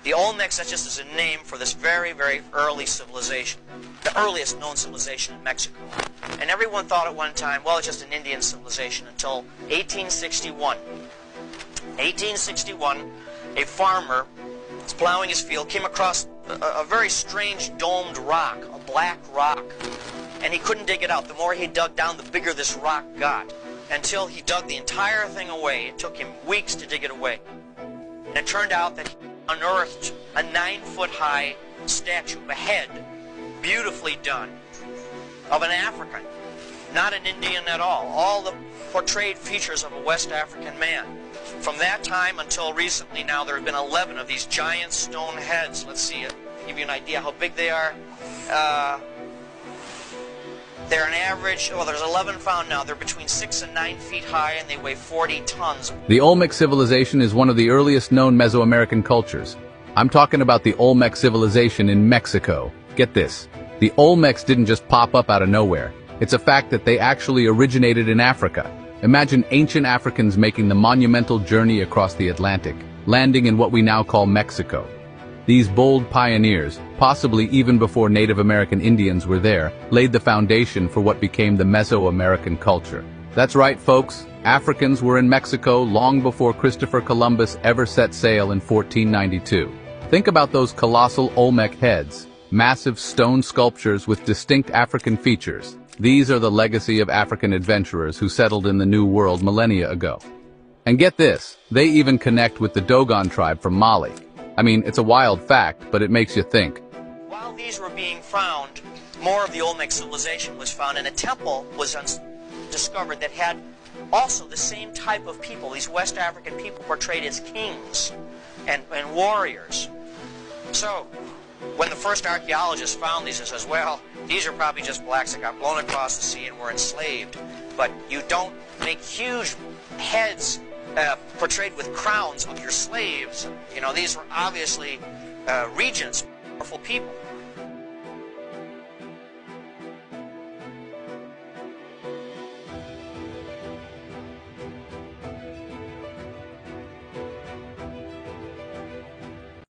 The Olmecs, that's just as a name for this very, very early civilization, the earliest known civilization in Mexico. And everyone thought at one time, well, it's just an Indian civilization, until 1861. 1861, a farmer was plowing his field, came across a very strange domed rock, a black rock, and he couldn't dig it out. The more he dug down, the bigger this rock got, until he dug the entire thing away. It took him weeks to dig it away. And it turned out that he unearthed a 9-foot-high statue of a head, beautifully done, of an African, not an Indian at all the portrayed features of a West African man. From that time until recently now, there have been 11 of these giant stone heads. Let's see, give you an idea how big they are. They're an average, well, there's 11 found now. They're between 6 and 9 feet high, and they weigh 40 tons. The Olmec civilization is one of the earliest known Mesoamerican cultures. I'm talking about the Olmec civilization in Mexico. Get this, the Olmecs didn't just pop up out of nowhere. It's a fact that they actually originated in Africa. Imagine ancient Africans making the monumental journey across the Atlantic, landing in what we now call Mexico. These bold pioneers, possibly even before Native American Indians were there, laid the foundation for what became the Mesoamerican culture. That's right, folks. Africans were in Mexico long before Christopher Columbus ever set sail in 1492. Think about those colossal Olmec heads, massive stone sculptures with distinct African features. These are the legacy of African adventurers who settled in the New World millennia ago. And get this, they even connect with the Dogon tribe from Mali. I mean, it's a wild fact, but it makes you think. While these were being found, more of the Olmec civilization was found, and a temple was discovered that had also the same type of people, these West African people portrayed as kings and warriors. So, when the first archaeologists found these, it says, well, these are probably just blacks that got blown across the sea and were enslaved. But you don't make huge heads portrayed with crowns of your slaves. You know, these were obviously regents, powerful people.